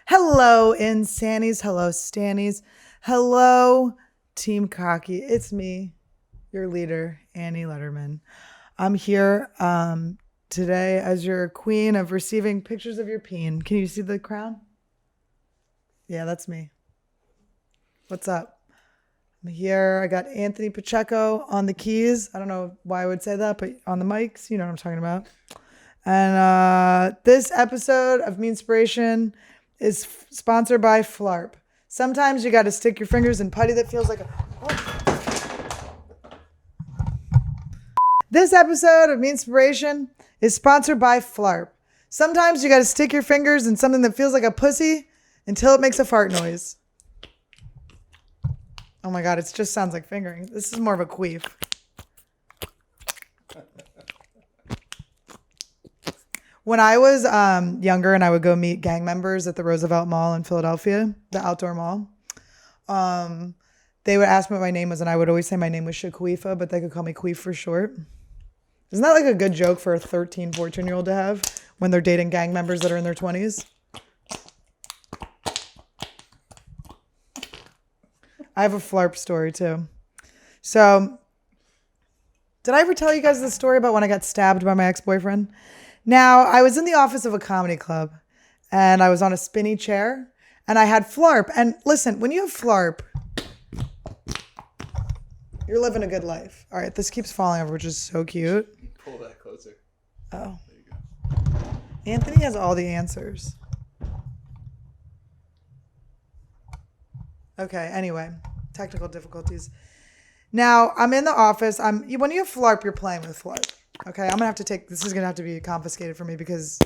Hello, Insannies. Hello, Stannies. Hello, Team Cocky. It's me, your leader, Annie Letterman. I'm here today as your queen of receiving pictures of your peen. Can you see the crown? Yeah, that's me. What's up? I'm here. I got Anthony Pacheco on the keys. I don't know why I would say that, but on the mics, you know what I'm talking about. And this episode of Meanspiration is sponsored by Flarp. Sometimes you got to stick your fingers in putty that feels like a... This episode of Meanspiration is sponsored by Flarp. Sometimes you got to stick your fingers in something that feels like a pussy until it makes a fart noise. Oh my God, it just sounds like fingering. This is more of a queef. When I was younger and I would go meet gang members at the Roosevelt Mall in Philadelphia, the outdoor mall, they would ask me what my name was, and I would always say my name was Shaquifa, but they could call me Queef for short. Isn't that like a good joke for a 13, 14-year-old to have when they're dating gang members that are in their 20s? I have a Flarp story too. So, did I ever tell you guys the story about when I got stabbed by my ex-boyfriend? Now, I was in the office of a comedy club and I was on a spinny chair and I had Flarp. And listen, when you have Flarp, you're living a good life. All right, this keeps falling over, which is so cute. Pull that closer. Oh. There you go. Anthony has all the answers. Okay, anyway, technical difficulties. Now, I'm in the office. When you have Flarp, you're playing with Flarp. Okay, I'm gonna have to this is gonna have to be confiscated for me because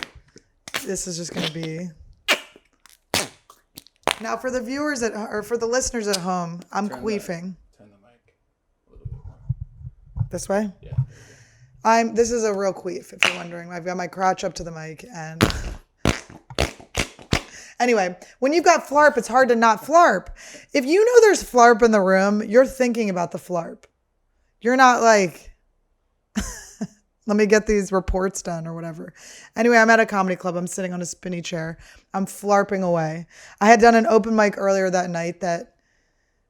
this is just gonna be. Now, for the viewers or for the listeners at home, I'm queefing. Turn the mic a little bit more. This way? Yeah. This is a real queef, if you're wondering. I've got my crotch up to the mic and. Anyway, when you've got Flarp, it's hard to not Flarp. If you know there's Flarp in the room, you're thinking about the Flarp. You're not like, let me get these reports done or whatever. Anyway, I'm at a comedy club. I'm sitting on a spinny chair. I'm Flarping away. I had done an open mic earlier that night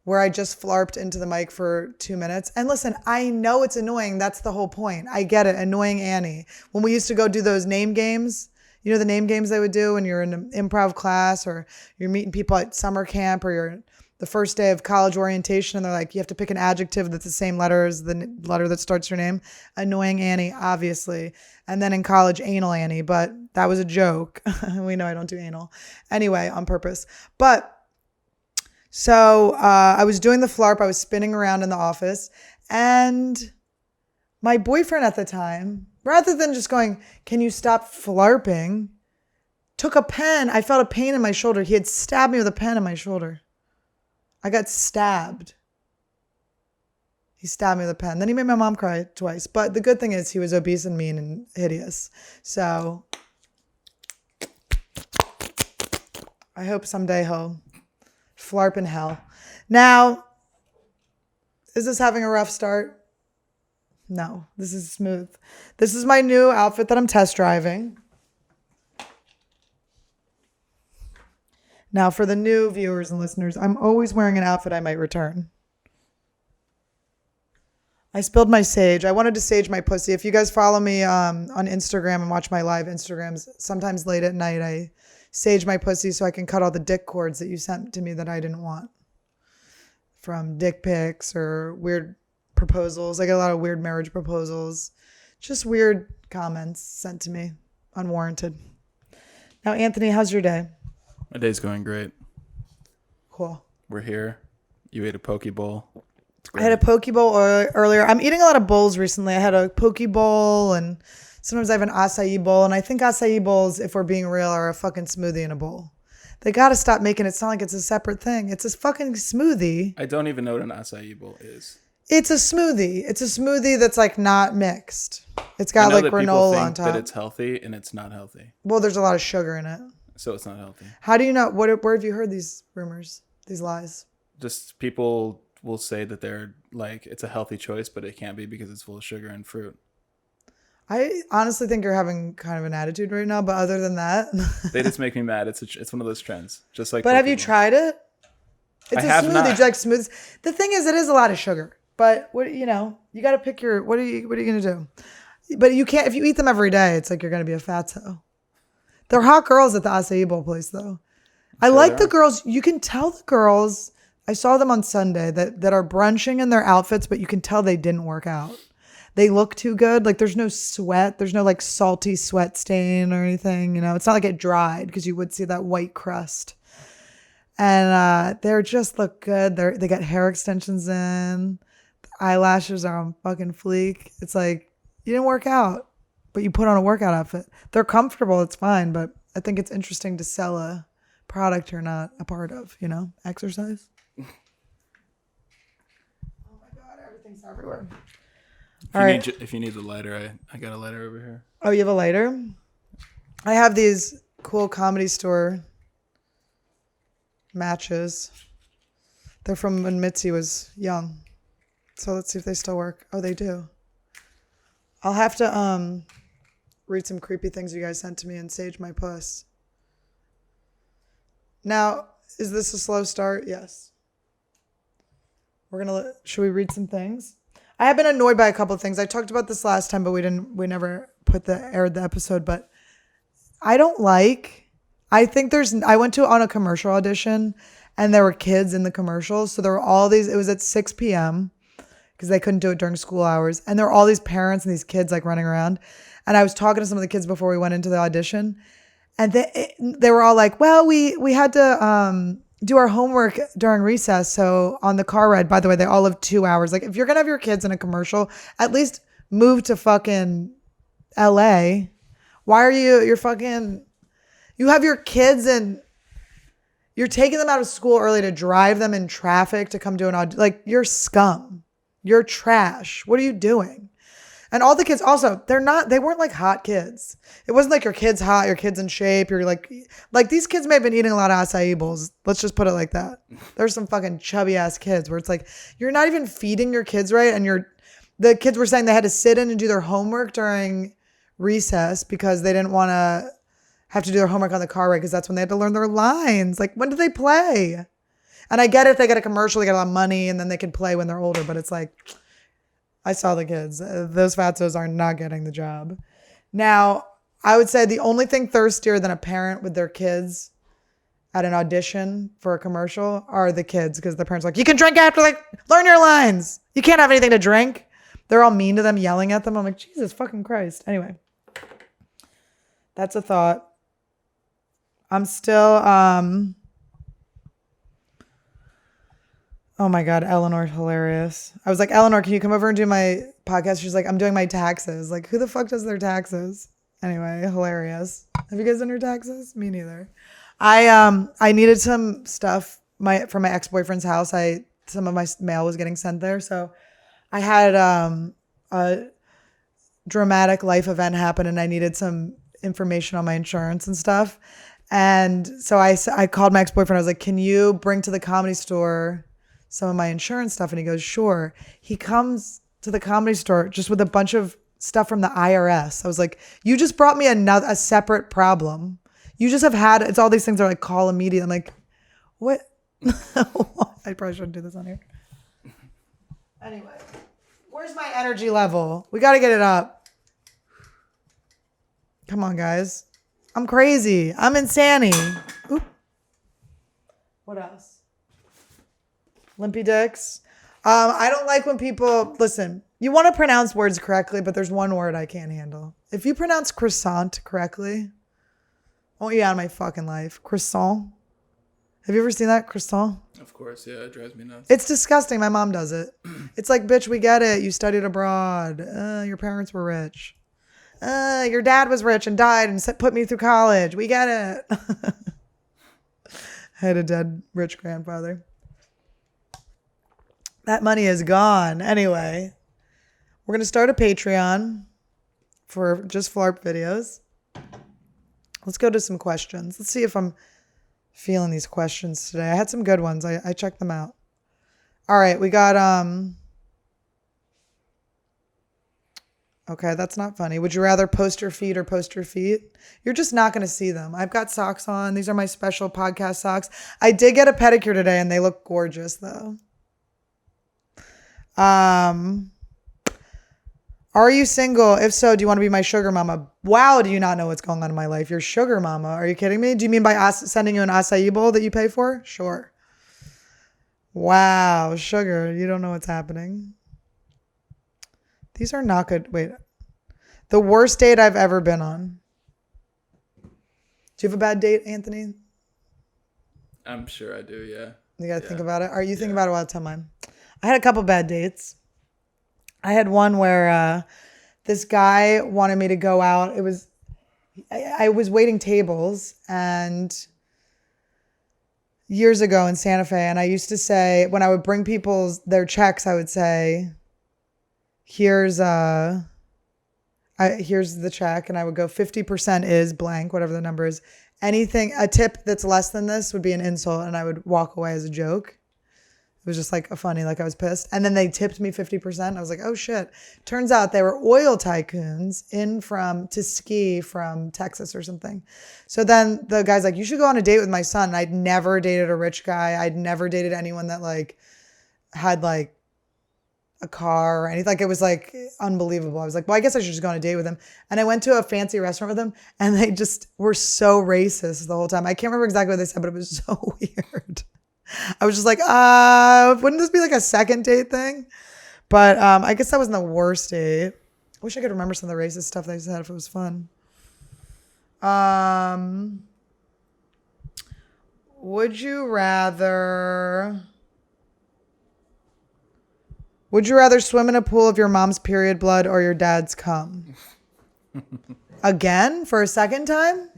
where I just Flarped into the mic for 2 minutes. And listen, I know it's annoying. That's the whole point. I get it. Annoying Annie. When we used to go do those name games, you know the name games they would do when you're in an improv class or you're meeting people at summer camp or you're the first day of college orientation and they're like, you have to pick an adjective that's the same letter as the letter that starts your name. Annoying Annie, obviously. And then in college, anal Annie, but that was a joke. We know I don't do anal. Anyway, on purpose. But so I was doing the Flarp. I was spinning around in the office and my boyfriend at the time, rather than just going, can you stop Flarping, took a pen. I felt a pain in my shoulder. He had stabbed me with a pen in my shoulder. I got stabbed. He stabbed me with a pen. Then he made my mom cry twice. But the good thing is he was obese and mean and hideous. So I hope someday he'll Flarp in hell. Now, is this having a rough start? No, this is smooth. This is my new outfit that I'm test driving. Now, for the new viewers and listeners, I'm always wearing an outfit I might return. I spilled my sage. I wanted to sage my pussy. If you guys follow me on Instagram and watch my live Instagrams, sometimes late at night I sage my pussy so I can cut all the dick cords that you sent to me that I didn't want. From dick pics or weird proposals. I get a lot of weird marriage proposals. Just weird comments sent to me. Unwarranted. Now, Anthony, how's your day? My day's going great. Cool. We're here. You ate a poke bowl. I had a poke bowl earlier. I'm eating a lot of bowls recently. I had a poke bowl and sometimes I have an acai bowl. And I think acai bowls, if we're being real, are a fucking smoothie in a bowl. They got to stop making it sound like it's a separate thing. It's a fucking smoothie. I don't even know what an acai bowl is. It's a smoothie. It's a smoothie that's like not mixed. It's got like granola on top. That it's healthy and it's not healthy. Well, there's a lot of sugar in it. So it's not healthy. How do you know? Where have you heard these rumors, these lies? Just people will say that they're like, it's a healthy choice, but it can't be because it's full of sugar and fruit. I honestly think you're having kind of an attitude right now, but other than that, They just make me mad. It's one of those trends. Just like. but have you Pokemon. tried it? It's I a have smoothie, not. it's like smooth. The thing is, it is a lot of sugar, but what you got to pick your. What are you gonna do? But you can't if you eat them every day. It's like you're gonna be a fatso. They're hot girls at the acai bowl place, though. I Sure like they the are. girls. You can tell the girls. I saw them on Sunday that are brunching in their outfits, but you can tell they didn't work out. They look too good. Like there's no sweat. There's no like salty sweat stain or anything. It's not like it dried because you would see that white crust. And they're just look good. They got hair extensions in. The eyelashes are on fucking fleek. It's like you didn't work out, but you put on a workout outfit. They're comfortable. It's fine, but I think it's interesting to sell a product you're not a part of. Exercise. Oh my god, everything's everywhere. If you need the lighter, I got a lighter over here. Oh, you have a lighter? I have these cool Comedy Store matches. They're from when Mitzi was young. So let's see if they still work. Oh, they do. I'll have to read some creepy things you guys sent to me and sage my puss. Now, is this a slow start? Yes. Should we read some things? I have been annoyed by a couple of things. I talked about this last time, but we never aired the episode, but I went on a commercial audition and there were kids in the commercials. So there were all these, it was at 6 p.m. because they couldn't do it during school hours. And there were all these parents and these kids like running around. And I was talking to some of the kids before we went into the audition. And they were all like, well, we had to do our homework during recess. So on the car ride, by the way, they all live 2 hours. Like if you're going to have your kids in a commercial, at least move to fucking LA. Why are you have your kids and you're taking them out of school early to drive them in traffic to come do an audition. Like you're scum. You're trash. What are you doing? And all the kids also, they weren't like hot kids. It wasn't like your kid's hot, your kid's in shape. You're like these kids may have been eating a lot of acai bowls. Let's just put it like that. There's some fucking chubby ass kids where it's like, you're not even feeding your kids right. And the kids were saying they had to sit in and do their homework during recess because they didn't want to have to do their homework on the car ride because that's when they had to learn their lines. Like, when do they play? And I get it if they get a commercial, they get a lot of money, and then they can play when they're older. But it's like, I saw the kids. Those fatzos are not getting the job. Now, I would say the only thing thirstier than a parent with their kids at an audition for a commercial are the kids, because the parents are like, you can drink after, like, learn your lines. You can't have anything to drink. They're all mean to them, yelling at them. I'm like, Jesus fucking Christ. Anyway, that's a thought. I'm still, oh my God, Eleanor's hilarious. I was like, Eleanor, can you come over and do my podcast? She's like, I'm doing my taxes. Like, who the fuck does their taxes? Anyway, hilarious. Have you guys done your taxes? Me neither. I needed some stuff from my ex-boyfriend's house. Some of my mail was getting sent there. So I had a dramatic life event happen and I needed some information on my insurance and stuff. And so I called my ex-boyfriend. I was like, can you bring to the Comedy Store some of my insurance stuff? And he goes, sure. He comes to the Comedy Store just with a bunch of stuff from the IRS. I was like, you just brought me a separate problem. You just it's all these things are like, call immediately. I'm like, what? I probably shouldn't do this on here. Anyway, where's my energy level? We got to get it up. Come on, guys. I'm crazy. I'm Insannies. Oop. What else? Limpy dicks. I don't like when people, listen, you want to pronounce words correctly, but there's one word I can't handle. If you pronounce croissant correctly, I want you out of my fucking life. Croissant. Have you ever seen that? Croissant? Of course, yeah, it drives me nuts. It's disgusting. My mom does it. It's like, bitch, we get it. You studied abroad. Your parents were rich. Your dad was rich and died and put me through college. We get it. I had a dead rich grandfather. That money is gone. Anyway, we're going to start a Patreon for just Flarp videos. Let's go to some questions. Let's see if I'm feeling these questions today. I had some good ones. I checked them out. All right, we got Okay, that's not funny. Would you rather post your feet or post your feet? You're just not going to see them. I've got socks on. These are my special podcast socks. I did get a pedicure today and they look gorgeous though. Are you single? If so, do you want to be my sugar mama? Wow, do you not know what's going on in my life? You're sugar mama. Are you kidding me? Do you mean by sending you an acai bowl that you pay for? Sure. Wow, sugar. You don't know what's happening. These are not good. Wait. The worst date I've ever been on. Do you have a bad date, Anthony? I'm sure I do, yeah. You got to think about it. Are you thinking about it while I tell mine? I had a couple bad dates. I had one where this guy wanted me to go out. I was waiting tables and years ago in Santa Fe. And I used to say, when I would bring people their checks, I would say, here's the check. And I would go 50% is blank, whatever the number is. Anything, a tip that's less than this would be an insult. And I would walk away as a joke. It was just like a funny, like I was pissed. And then they tipped me 50%. I was like, oh shit. Turns out they were oil tycoons to ski from Texas or something. So then the guy's like, you should go on a date with my son. And I'd never dated a rich guy. I'd never dated anyone that like had like a car or anything. Like it was like unbelievable. I was like, well, I guess I should just go on a date with him. And I went to a fancy restaurant with him and they just were so racist the whole time. I can't remember exactly what they said, but it was so weird. I was just like, wouldn't this be like a second date thing? But I guess that wasn't the worst date. I wish I could remember some of the racist stuff they said if it was fun. Would you rather swim in a pool of your mom's period blood or your dad's cum? Again, for a second time?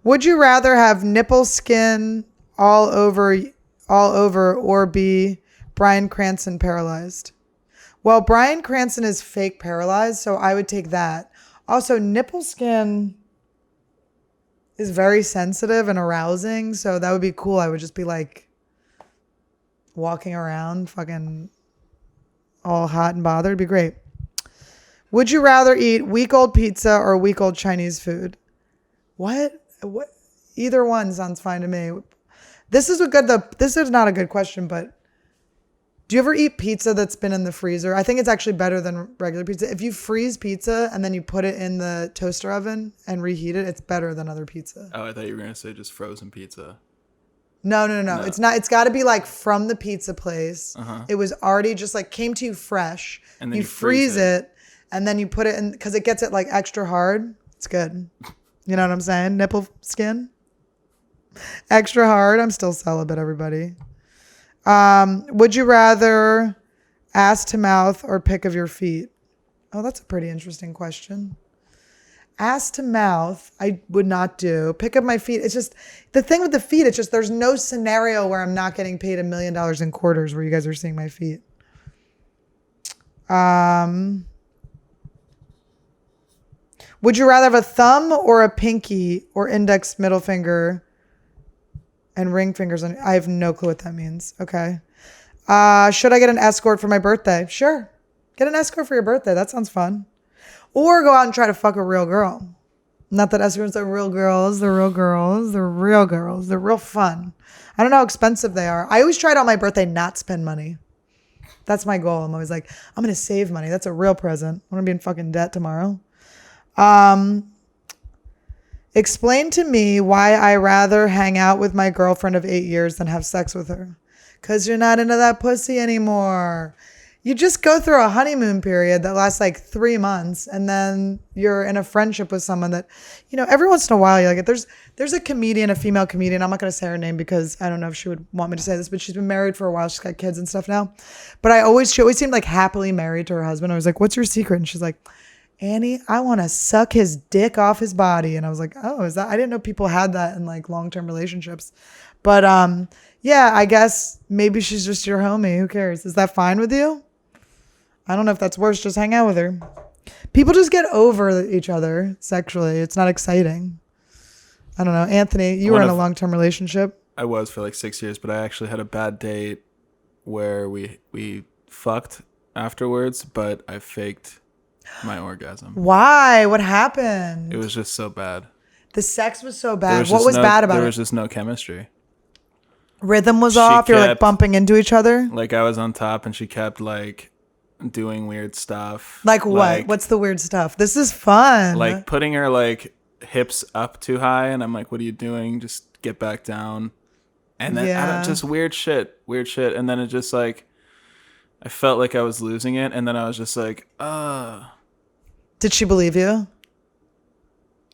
Would you rather have nipple skin all over or be Bryan Cranston paralyzed? Well, Bryan Cranston is fake paralyzed, so I would take that. Also, nipple skin is very sensitive and arousing, so that would be cool. I would just be like walking around fucking all hot and bothered. It'd be great. Would you rather eat week-old pizza or week-old Chinese food? What? Either one sounds fine to me. This is not a good question, but do you ever eat pizza that's been in the freezer? I think it's actually better than regular pizza. If you freeze pizza and then you put it in the toaster oven and reheat it, it's better than other pizza. Oh, I thought you were gonna say just frozen pizza. No. It's not. It's got to be like from the pizza place. It was already just like came to you fresh. And then you freeze it and then you put it in because it gets it like extra hard. It's good. You know what I'm saying? Nipple skin. Extra hard. I'm still celibate, everybody. Would you rather ass to mouth or pick of your feet? Oh, that's a pretty interesting question. Ass to mouth, I would not do. Pick up my feet. It's just the thing with the feet. It's just there's no scenario where I'm not getting paid $1 million in quarters where you guys are seeing my feet. Would you rather have a thumb or a pinky or index, middle finger, and ring fingers? I have no clue what that means. Okay. Should I get an escort for my birthday? Sure. Get an escort for your birthday. That sounds fun. Or go out and try to fuck a real girl. Not that escorts are real girls. They're real girls. They're real girls. They're real fun. I don't know how expensive they are. I always try to on my birthday not spend money. That's my goal. I'm always like, I'm going to save money. That's a real present. I'm going to be in fucking debt tomorrow. Explain to me why I rather hang out with my girlfriend of 8 years than have sex with her. 'Cause you're not into that pussy anymore. You just go through a honeymoon period that lasts like 3 months and then you're in a friendship with someone that, you know, every once in a while you like it. There's a comedian, a female comedian. I'm not going to say her name because I don't know if she would want me to say this, but she's been married for a while. She's got kids and stuff now. But she always seemed like happily married to her husband. I was like, what's your secret? And she's like, Annie, I want to suck his dick off his body. And I was like, oh, is that? I didn't know people had that in like long-term relationships. But yeah, I guess maybe she's just your homie. Who cares? Is that fine with you? I don't know if that's worse. Just hang out with her. People just get over each other sexually. It's not exciting. I don't know. Anthony, you were in a long-term relationship. I was for like 6 years, but I actually had a bad date where we fucked afterwards, but I faked my orgasm. Why? What happened? It was just so bad. The sex was so bad. What was bad about it? There was just no chemistry. Rhythm was off. You're like bumping into each other. Like I was on top and she kept like doing weird stuff. Like what? Like, what's the weird stuff? This is fun. Like putting her like hips up too high, and I'm like, what are you doing? Just get back down. And then just weird shit. And then it just like, I felt like I was losing it. And then I was just like, Did she believe you?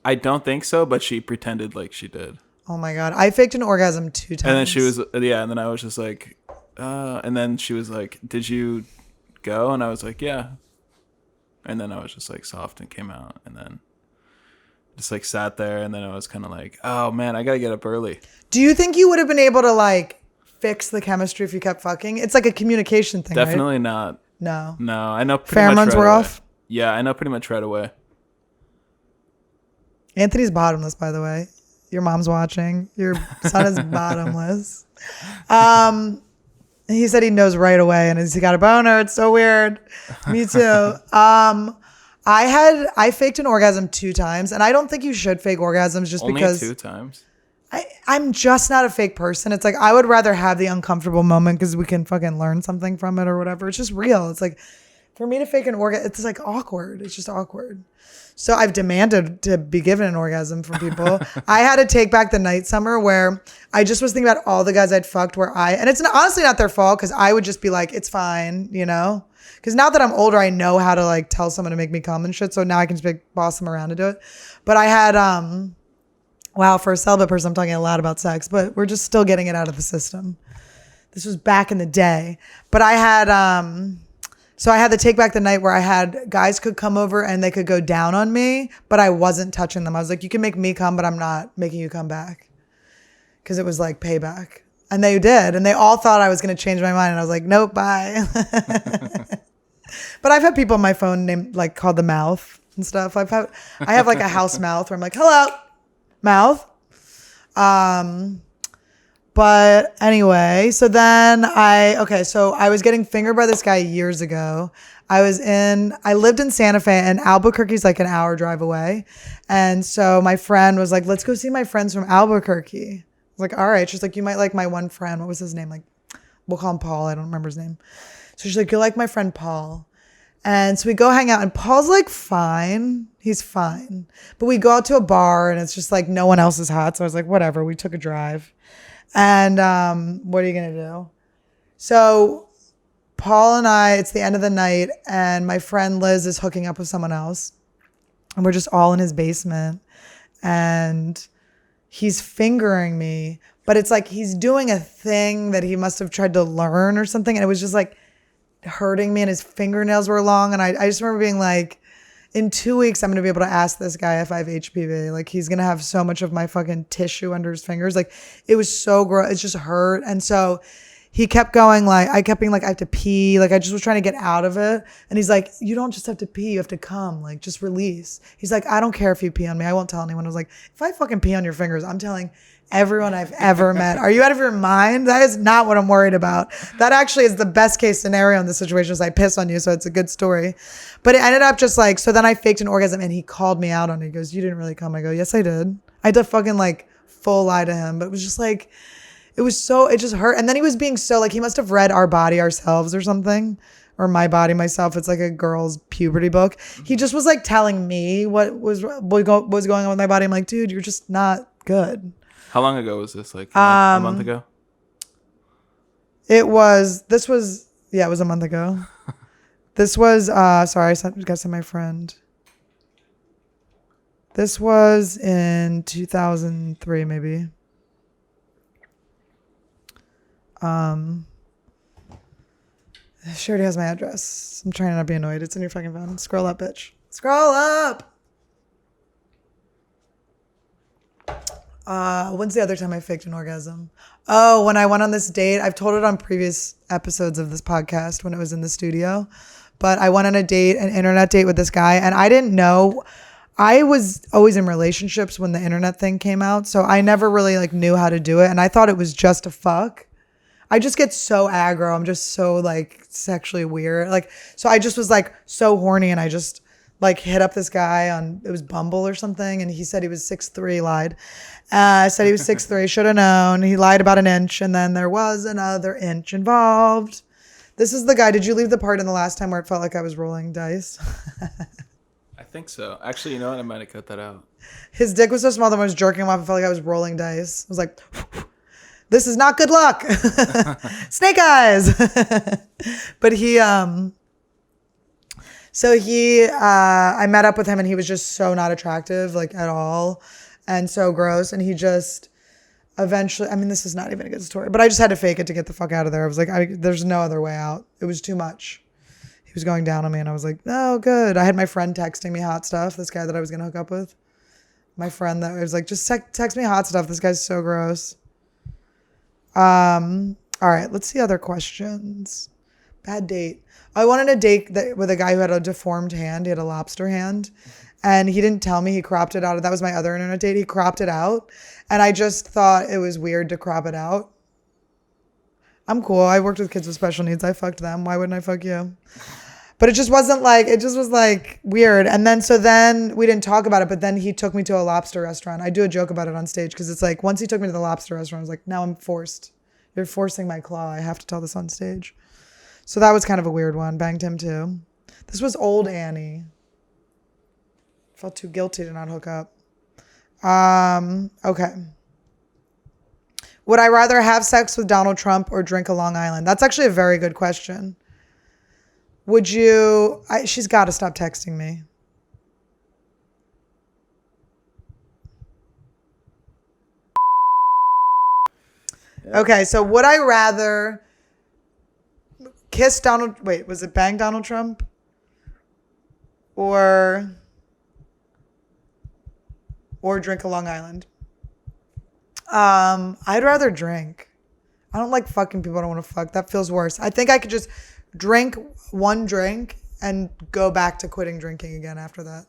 I don't think so, but she pretended like she did. Oh my God. I faked an orgasm 2 times. And then she was, and then I was just like, and then she was like, did you go? And I was like, yeah. And then I was just like soft and came out, and then just like sat there, and then I was kind of like, oh man, I gotta get up early. Do you think you would have been able to like fix the chemistry if you kept fucking? It's like a communication thing. Definitely right? not. No. I know pretty much right were away. Off? Yeah, I know pretty much right away. Anthony's bottomless, by the way. Your mom's watching. Your son is bottomless. He said he knows right away, and he got a boner. It's so weird. Me too. I faked an orgasm 2 times, and I don't think you should fake orgasms just Only because 2 times. I'm just not a fake person. It's like I would rather have the uncomfortable moment because we can fucking learn something from it or whatever. It's just real. It's like for me to fake an orgasm, it's like awkward. It's just awkward. So I've demanded to be given an orgasm from people. I had to take back the night summer where I just was thinking about all the guys I'd fucked and it's honestly not their fault because I would just be like, it's fine, you know? Because now that I'm older, I know how to like tell someone to make me come and shit. So now I can just like boss them around to do it. But I had, wow, for a celibate person, I'm talking a lot about sex, but we're just still getting it out of the system. This was back in the day. But I had, so I had to take back the night where I had guys could come over and they could go down on me, but I wasn't touching them. I was like, you can make me come, but I'm not making you come back. Because it was like payback. And they did. And they all thought I was going to change my mind. And I was like, nope, bye. But I've had people on my phone named like called the mouth and stuff. I have like a house mouth where I'm like, hello, mouth. But anyway, so then so I was getting fingered by this guy years ago. I lived in Santa Fe, and Albuquerque's like an hour drive away. And so my friend was like, let's go see my friends from Albuquerque. I was like, all right. She's like, you might like my one friend. What was his name? Like, we'll call him Paul. I don't remember his name. So she's like, you'll like my friend Paul. And so we go hang out, and Paul's like fine. He's fine. But we go out to a bar, and it's just like no one else is hot. So I was like, whatever. We took a drive. And what are you going to do? So Paul and I, it's the end of the night, and my friend Liz is hooking up with someone else. And we're just all in his basement. And he's fingering me. But it's like he's doing a thing that he must have tried to learn or something. And it was just like hurting me, and his fingernails were long. And I just remember being like, in 2 weeks, I'm going to be able to ask this guy if I have HPV. Like, he's going to have so much of my fucking tissue under his fingers. Like, it was so gross. It just hurt. And so he kept going, like, I kept being like, I have to pee. Like, I just was trying to get out of it. And he's like, you don't just have to pee. You have to come. Like, just release. He's like, I don't care if you pee on me. I won't tell anyone. I was like, if I fucking pee on your fingers, I'm telling everyone I've ever met. Are you out of your mind? That is not what I'm worried about. That actually is the best case scenario in this situation is I piss on you. So it's a good story. But it ended up just like, so then I faked an orgasm, and he called me out on it. He goes, you didn't really come. I go, yes, I did. I had to fucking like full lie to him. But it was just like, it just hurt. And then he was being so like, he must have read Our Body Ourselves or something, or My Body Myself. It's like a girl's puberty book. He just was like telling me what was going on with my body. I'm like, dude, you're just not good. How long ago was this? Like a month ago? It was a month ago. This was, sorry, I got to my friend. This was in 2003, maybe. She already has my address. I'm trying not to be annoyed. It's in your fucking phone. Scroll up, bitch. Scroll up. When's the other time I faked an orgasm? Oh, when I went on this date. I've told it on previous episodes of this podcast when it was in the studio. But I went on an internet date with this guy, and I didn't know. I was always in relationships when the internet thing came out, so I never really like knew how to do it, and I thought it was just a fuck. I just get so aggro. I'm just so like sexually weird. Like, so I just was like so horny, and I just like hit up this guy on, it was Bumble or something, and he said he was 6'3", lied. I said he was 6'3", should have known. He lied about an inch, and then there was another inch involved. This is the guy. Did you leave the part in the last time where it felt like I was rolling dice? I think so. Actually, you know what? I might have cut that out. His dick was so small that when I was jerking him off, I felt like I was rolling dice. I was like, this is not good luck. Snake eyes. But I met up with him, and he was just so not attractive, like at all, and so gross. And he just eventually, I mean, this is not even a good story, but I just had to fake it to get the fuck out of there. I was like, there's no other way out. It was too much. He was going down on me, and I was like, oh, good. I had my friend texting me hot stuff, this guy that I was going to hook up with. My friend that was like, just text me hot stuff. This guy's so gross. All right, let's see other questions. Bad date. I wanted a date with a guy who had a deformed hand. He had a lobster hand, and he didn't tell me. He cropped it out. That was my other internet date. He cropped it out, and I just thought it was weird to crop it out. I'm cool. I worked with kids with special needs. I fucked them. Why wouldn't I fuck you? But it just wasn't like, it just was like weird. And then we didn't talk about it, but then he took me to a lobster restaurant. I do a joke about it on stage because it's like, once he took me to the lobster restaurant, I was like, now I'm forced. You're forcing my claw. I have to tell this on stage. So that was kind of a weird one. Banged him too. This was old Annie. Felt too guilty to not hook up. Okay. Would I rather have sex with Donald Trump or drink a Long Island? That's actually a very good question. Would you... she's got to stop texting me. Yeah. Okay, so would I rather kiss Donald... Wait, was it bang Donald Trump? Or drink a Long Island? I'd rather drink. I don't like fucking people I don't want to fuck. That feels worse. I think I could just drink one drink and go back to quitting drinking again after that.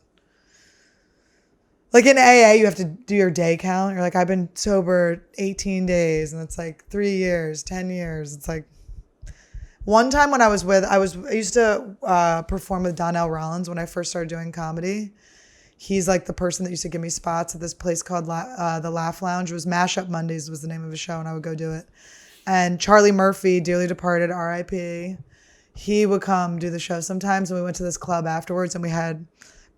Like in AA, you have to do your day count. You're like, I've been sober 18 days, and it's like 3 years, 10 years. It's like one time when I used to perform with Donnell Rollins when I first started doing comedy. He's like the person that used to give me spots at this place called the Laugh Lounge. It was Mashup Mondays was the name of his show, and I would go do it. And Charlie Murphy, dearly departed, R.I.P., he would come do the show sometimes, and we went to this club afterwards, and we had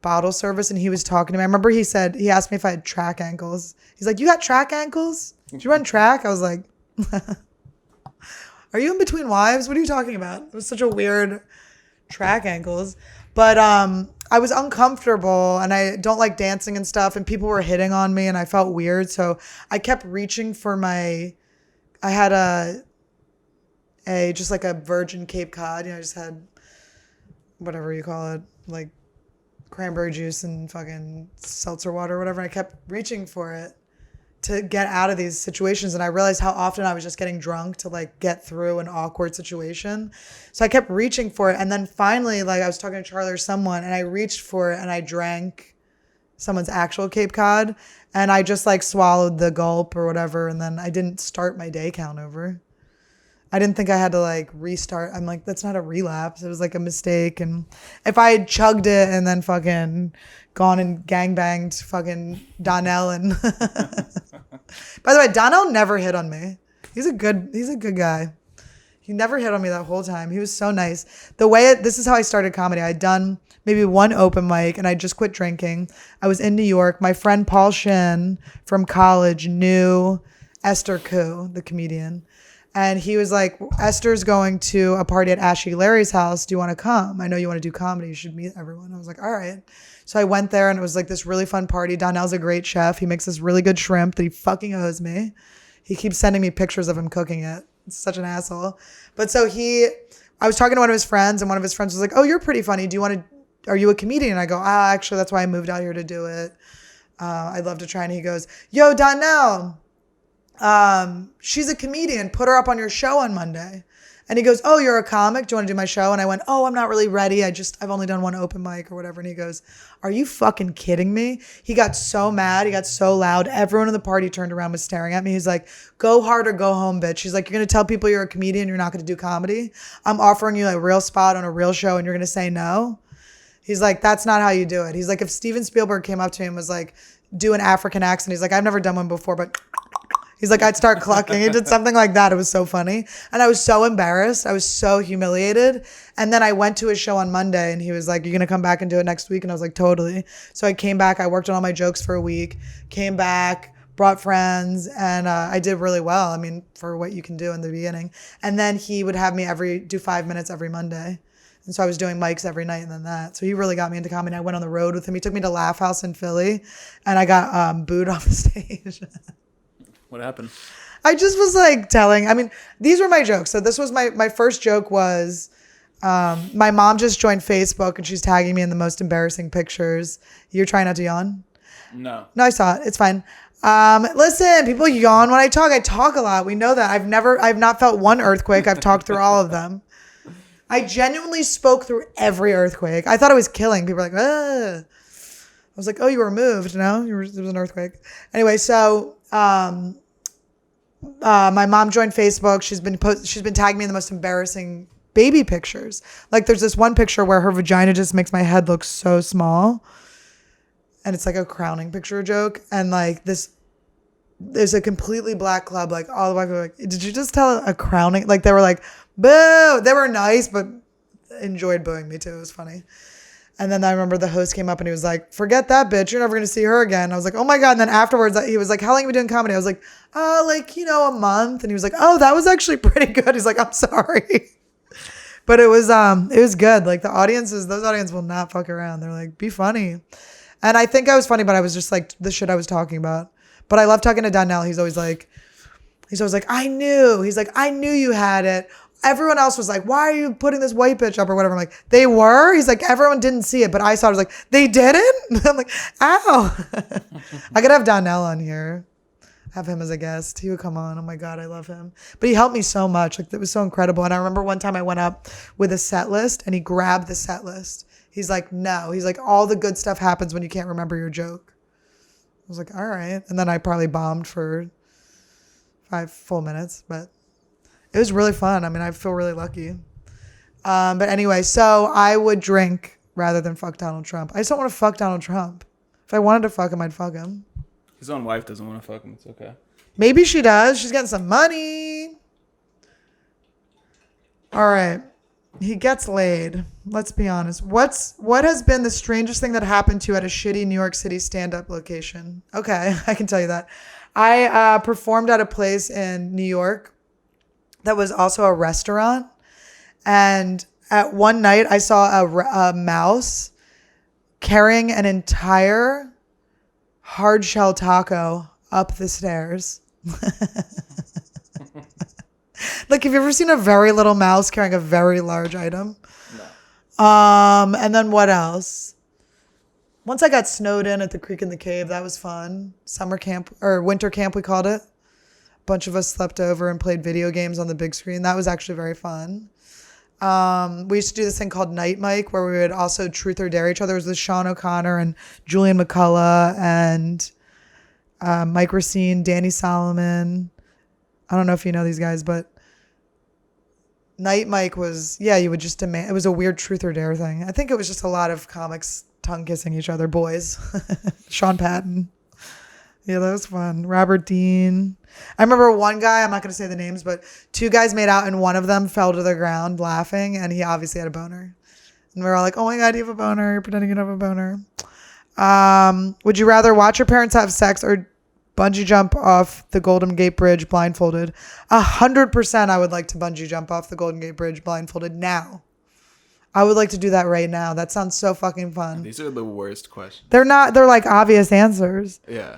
bottle service, and he was talking to me. I remember he asked me if I had track ankles. He's like, you got track ankles? Did you run track? I was like, are you in between wives? What are you talking about? It was such a weird track ankles. But I was uncomfortable, and I don't like dancing and stuff, and people were hitting on me, and I felt weird. So I kept reaching for I had just like a virgin Cape Cod. I just had whatever you call it, like cranberry juice and fucking seltzer water or whatever. I kept reaching for it to get out of these situations. And I realized how often I was just getting drunk to like get through an awkward situation. So I kept reaching for it. And then finally, like I was talking to Charlie or someone, and I reached for it and I drank someone's actual Cape Cod, and I just like swallowed the gulp or whatever. And then I didn't start my day count over. I didn't think I had to like restart. I'm like, that's not a relapse. It was like a mistake. And if I had chugged it and then fucking gone and gangbanged fucking Donnell and by the way, Donnell never hit on me. He's a good guy. He never hit on me that whole time. He was so nice. This is how I started comedy. I'd done maybe one open mic, and I just quit drinking. I was in New York. My friend Paul Shin from college knew Esther Koo, the comedian. And he was like, Esther's going to a party at Ashley Larry's house. Do you want to come? I know you want to do comedy. You should meet everyone. I was like, all right. So I went there, and it was like this really fun party. Donnell's a great chef. He makes this really good shrimp that he fucking owes me. He keeps sending me pictures of him cooking it. It's such an asshole. But so I was talking to one of his friends, and one of his friends was like, oh, you're pretty funny. Are you a comedian? And I go, actually, that's why I moved out here to do it. I'd love to try. And he goes, yo, Donnell. She's a comedian. Put her up on your show on Monday. And he goes, oh, you're a comic? Do you want to do my show? And I went, oh, I'm not really ready. I've only done one open mic or whatever. And he goes, are you fucking kidding me? He got so mad. He got so loud. Everyone in the party turned around, was staring at me. He's like, go hard or go home, bitch. He's like, you're going to tell people you're a comedian. You're not going to do comedy. I'm offering you a real spot on a real show and you're going to say no. He's like, that's not how you do it. He's like, if Steven Spielberg came up to him and was like, do an African accent. He's like, I've never done one before, but he's like, I'd start clucking. He did something like that. It was so funny. And I was so embarrassed. I was so humiliated. And then I went to his show on Monday and he was like, you're going to come back and do it next week? And I was like, totally. So I came back. I worked on all my jokes for a week, came back, brought friends, and I did really well. I mean, for what you can do in the beginning. And then he would have me do 5 minutes every Monday. And so I was doing mics every night and then that. So he really got me into comedy. I went on the road with him. He took me to Laugh House in Philly and I got booed off the stage. What happened? I just was like these were my jokes. So this was my first joke was, my mom just joined Facebook and she's tagging me in the most embarrassing pictures. You're trying not to yawn? No, I saw it. It's fine. Listen, people yawn when I talk. I talk a lot. We know that. I've not felt one earthquake. I've talked through all of them. I genuinely spoke through every earthquake. I thought I was killing. People were like, I was like, oh, you were moved. No, there was an earthquake. Anyway, so my mom joined Facebook. She's been tagging me in the most embarrassing baby pictures. Like there's this one picture where her vagina just makes my head look so small. And it's like a crowning picture joke. And like there's a completely black club, like all the way like, did you just tell a crowning? Like they were like, boo. They were nice, but enjoyed booing me too. It was funny. And then I remember the host came up and he was like, forget that bitch. You're never going to see her again. I was like, oh my God. And then afterwards he was like, how long have you been doing comedy? I was like, a month. And he was like, oh, that was actually pretty good. He's like, I'm sorry. But it was good. Like those audiences will not fuck around. They're like, be funny. And I think I was funny, but I was just like the shit I was talking about. But I love talking to Donnell. He's always like, I knew. He's like, I knew you had it. Everyone else was like, why are you putting this white bitch up or whatever? I'm like, they were? He's like, everyone didn't see it, but I saw it. I was like, they didn't? I'm like, ow. I could have Donnell on here. Have him as a guest. He would come on. Oh my God, I love him. But he helped me so much. Like, it was so incredible. And I remember one time I went up with a set list and he grabbed the set list. He's like, no. He's like, all the good stuff happens when you can't remember your joke. I was like, all right. And then I probably bombed for 5 full minutes, but it was really fun. I mean, I feel really lucky. But anyway, so I would drink rather than fuck Donald Trump. I just don't want to fuck Donald Trump. If I wanted to fuck him, I'd fuck him. His own wife doesn't want to fuck him. It's okay. Maybe she does. She's getting some money. All right. He gets laid. Let's be honest. What has been the strangest thing that happened to you at a shitty New York City stand-up location? Okay, I can tell you that. I performed at a place in New York that was also a restaurant. And at one night, I saw a mouse carrying an entire hard shell taco up the stairs. Like, have you ever seen a very little mouse carrying a very large item? No. And then what else? Once I got snowed in at the Creek in the Cave, that was fun. Summer camp or winter camp, we called it. A bunch of us slept over and played video games on the big screen. That was actually very fun. We used to do this thing called Night Mike where we would also truth or dare each other. It was with Sean O'Connor and Julian McCullough and Mike Racine, Danny Solomon. I don't know if you know these guys, but Night Mike was, you would just demand, it was a weird truth or dare thing. I think it was just a lot of comics tongue kissing each other, boys. Sean Patton. Yeah, that was fun. Robert Dean. I remember one guy, I'm not going to say the names, but 2 guys made out and one of them fell to the ground laughing and he obviously had a boner. And we were all like, oh my God, you have a boner. You're pretending you don't have a boner. Would you rather watch your parents have sex or bungee jump off the Golden Gate Bridge blindfolded? 100% I would like to bungee jump off the Golden Gate Bridge blindfolded now. I would like to do that right now. That sounds so fucking fun. These are the worst questions. They're not, they're like obvious answers. Yeah.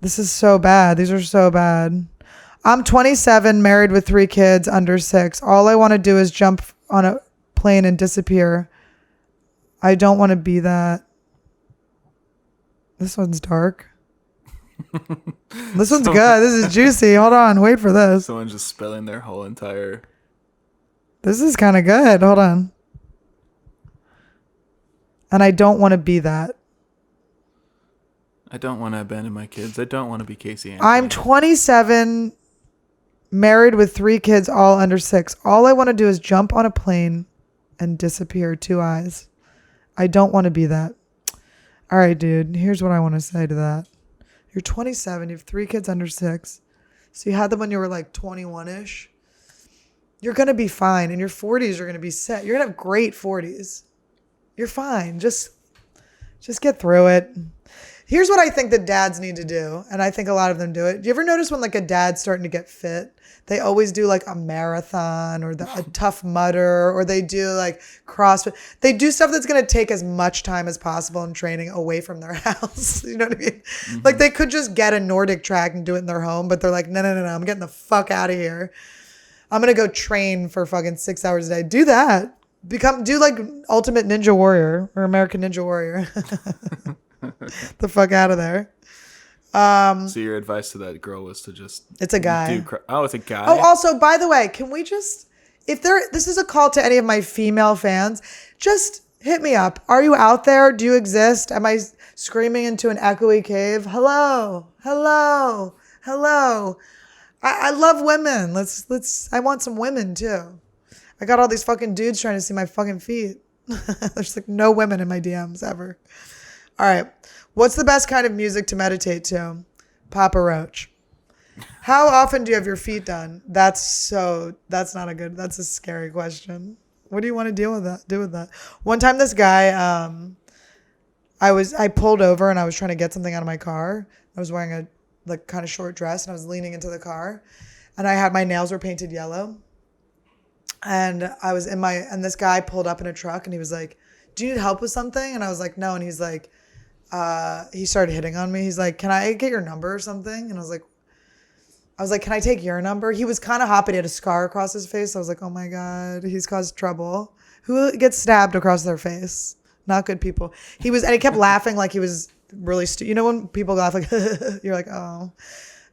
This is so bad. These are so bad. I'm 27, married with 3 kids under 6. All I want to do is jump on a plane and disappear. I don't want to be that. This one's dark. This one's good. This is juicy. Hold on. Wait for this. Someone's just spilling their whole entire... This is kind of good. Hold on. And I don't want to be that. I don't want to abandon my kids. I don't want to be Casey Anthony. I'm 27, married with 3 kids, all under 6. All I want to do is jump on a plane and disappear. 2 eyes. I don't want to be that. All right, dude. Here's what I want to say to that. You're 27. You have 3 kids under 6. So you had them when you were like 21-ish. You're going to be fine. In your 40s, you're going to be set. You're going to have great 40s. You're fine. Just get through it. Here's what I think that dads need to do, and I think a lot of them do it. Do you ever notice when like a dad's starting to get fit, they always do like a marathon or a Tough Mudder, or they do like CrossFit. They do stuff that's going to take as much time as possible in training away from their house. You know what I mean? Mm-hmm. Like they could just get a Nordic track and do it in their home, but they're like, no, I'm getting the fuck out of here. I'm going to go train for fucking 6 hours a day. Do that. Do like Ultimate Ninja Warrior or American Ninja Warrior. The fuck out of there. So your advice to that girl was to just... It's a guy. It's a guy? Oh, also, by the way, can we just... This is a call to any of my female fans. Just hit me up. Are you out there? Do you exist? Am I screaming into an echoey cave? Hello. I love women. I want some women too. I got all these fucking dudes trying to see my fucking feet. There's like no women in my DMs ever. All right. What's the best kind of music to meditate to? Papa Roach. How often do you have your feet done? That's a scary question. What do you want to do with that? One time this guy, I pulled over and I was trying to get something out of my car. I was wearing a like kind of short dress and I was leaning into the car and my nails were painted yellow. And I was and this guy pulled up in a truck and he was like, do you need help with something? And I was like, no. And he's like, he started hitting on me. He's like, can I get your number or something? And I was like, can I take your number? He was kind of hot, but he had a scar across his face. I was like, oh my God, he's caused trouble. Who gets stabbed across their face? Not good people. And he kept laughing like he was really stupid. You know when people laugh like, you're like, oh.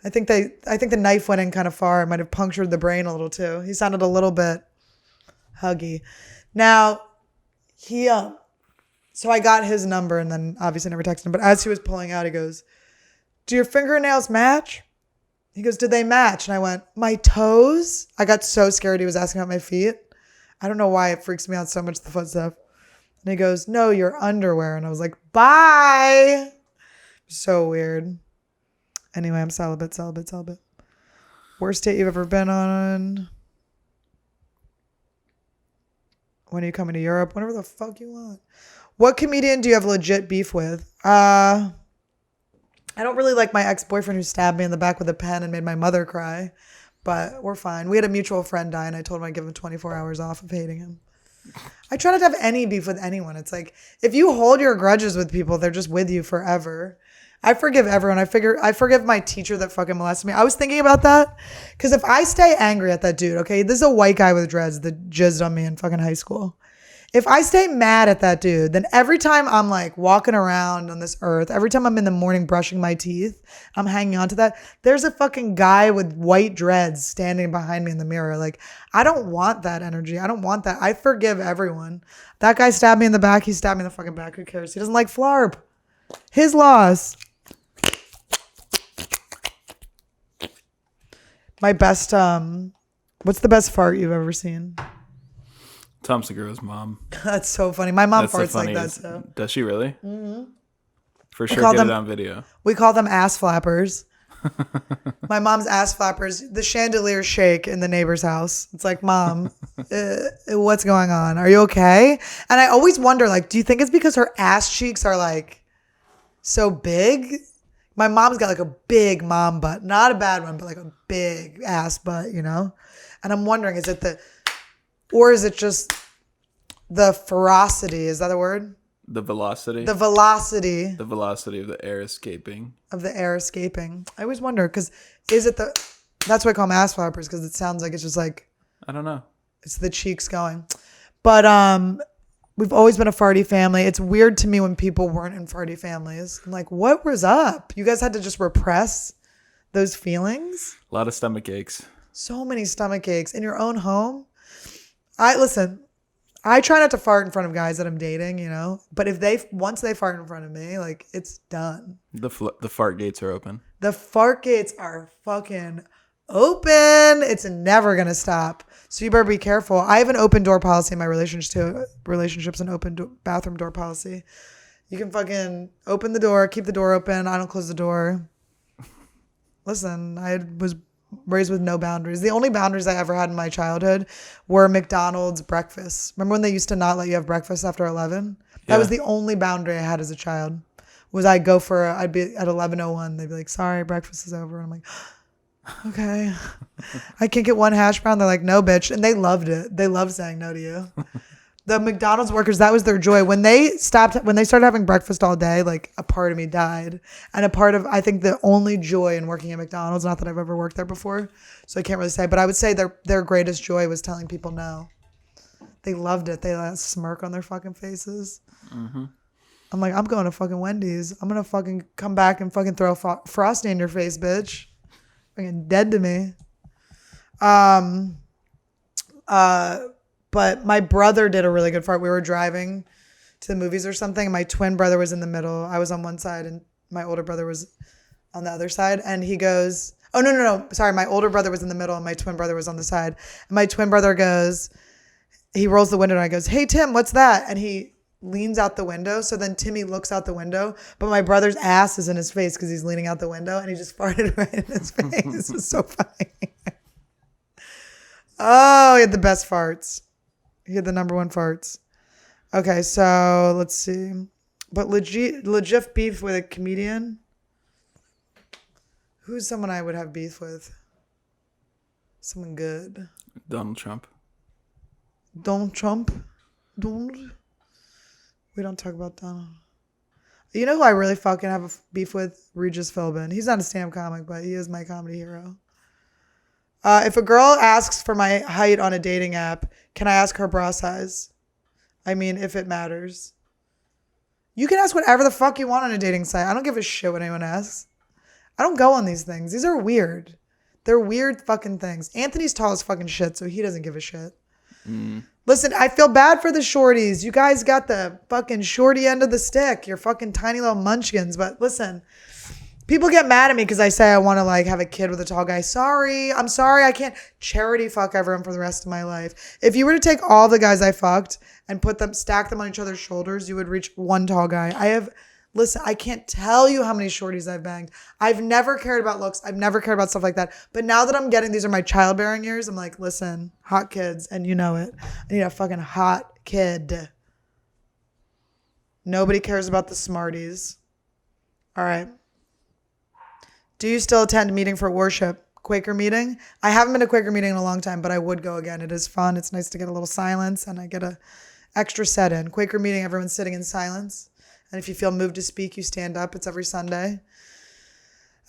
I think the knife went in kind of far. It might have punctured the brain a little too. He sounded a little bit huggy. Now, so I got his number and then obviously never texted him. But as he was pulling out, he goes, do your fingernails match? He goes, did they match? And I went, my toes? I got so scared he was asking about my feet. I don't know why it freaks me out so much, the foot stuff. And he goes, no, your underwear. And I was like, bye. So weird. Anyway, I'm celibate. Worst date you've ever been on? When are you coming to Europe? Whatever the fuck you want. What comedian do you have legit beef with? I don't really like my ex-boyfriend who stabbed me in the back with a pen and made my mother cry, but we're fine. We had a mutual friend die and I told him I'd give him 24 hours off of hating him. I try not to have any beef with anyone. It's like, if you hold your grudges with people, they're just with you forever. I forgive everyone. I forgive my teacher that fucking molested me. I was thinking about that because if I stay angry at that dude, okay, this is a white guy with dreads that jizzed on me in fucking high school. If I stay mad at that dude, then every time I'm like walking around on this earth, every time I'm in the morning brushing my teeth, I'm hanging on to that. There's a fucking guy with white dreads standing behind me in the mirror. Like, I don't want that energy. I don't want that. I forgive everyone. That guy stabbed me in the back. He stabbed me in the fucking back. Who cares? He doesn't like Flarp. His loss. My best, what's the best fart you've ever seen? Tom Segura's mom. That's so funny. My mom farts like that too. Does she really? Mm-hmm. For sure, get it on video. We call them ass flappers. My mom's ass flappers. The chandelier shake in the neighbor's house. It's like, Mom, what's going on? Are you okay? And I always wonder, like, do you think it's because her ass cheeks are like so big? My mom's got like a big mom butt. Not a bad one, but like a big ass butt, you know? And I'm wondering, or is it just the ferocity? Is that a word? The velocity. The velocity. The velocity of the air escaping. I always wonder, because that's why I call them ass flappers, because it sounds like it's just like, I don't know. It's the cheeks going. But we've always been a farty family. It's weird to me when people weren't in farty families. I'm like, what was up? You guys had to just repress those feelings? A lot of stomach aches. So many stomach aches in your own home. Listen, I try not to fart in front of guys that I'm dating, you know, but once they fart in front of me, like, it's done. The fart gates are open. The fart gates are fucking open. It's never going to stop. So you better be careful. I have an open door policy in my relationships, an open bathroom door policy. You can fucking open the door, keep the door open. I don't close the door. Listen, I was raised with no boundaries. The only boundaries I ever had in my childhood were McDonald's breakfast. Remember when they used to not let you have breakfast after 11? That was the only boundary I had as a child. Was I'd be at 11:01. They'd be like, sorry, breakfast is over. And I'm like, okay. I can't get one hash brown. They're like, no, bitch. And they loved it. They loved saying no to you. The McDonald's workers, that was their joy. When they started having breakfast all day, like, a part of me died. And I think the only joy in working at McDonald's, not that I've ever worked there before, so I can't really say, but I would say their greatest joy was telling people no. They loved it. They had a smirk on their fucking faces. Mm-hmm. I'm like, I'm going to fucking Wendy's. I'm going to fucking come back and fucking throw Frosty in your face, bitch. Fucking dead to me. But my brother did a really good fart. We were driving to the movies or something, and my twin brother was in the middle. I was on one side, and my older brother was on the other side. And he goes, oh, no. Sorry, my older brother was in the middle, and my twin brother was on the side. And my twin brother goes, he rolls the window, and I goes, hey, Tim, what's that? And he leans out the window. So then Timmy looks out the window, but my brother's ass is in his face because he's leaning out the window, and he just farted right in his face. It was so funny. Oh, he had the best farts. He had the number one farts. Okay, so let's see. But legit beef with a comedian? Who's someone I would have beef with? Someone good. Donald Trump. Donald Trump? Donald? We don't talk about Donald. You know who I really fucking have a beef with? Regis Philbin. He's not a stand-up comic, but he is my comedy hero. If a girl asks for my height on a dating app, can I ask her bra size? I mean, if it matters. You can ask whatever the fuck you want on a dating site. I don't give a shit what anyone asks. I don't go on these things. These are weird. They're weird fucking things. Anthony's tall as fucking shit, so he doesn't give a shit. Listen, I feel bad for the shorties. You guys got the fucking shorty end of the stick. You're fucking tiny little munchkins. But listen, people get mad at me because I say I want to like have a kid with a tall guy. I'm sorry. I can't charity fuck everyone for the rest of my life. If you were to take all the guys I fucked and stack them on each other's shoulders, you would reach one tall guy. Listen, I can't tell you how many shorties I've banged. I've never cared about looks. I've never cared about stuff like that. But now that these are my childbearing years, I'm like, listen, hot kids, and you know it. I need a fucking hot kid. Nobody cares about the smarties. All right. Do you still attend meeting for worship? Quaker meeting? I haven't been to Quaker meeting in a long time, but I would go again. It is fun. It's nice to get a little silence, and I get a extra set in. Quaker meeting, everyone's sitting in silence. And if you feel moved to speak, you stand up. It's every Sunday.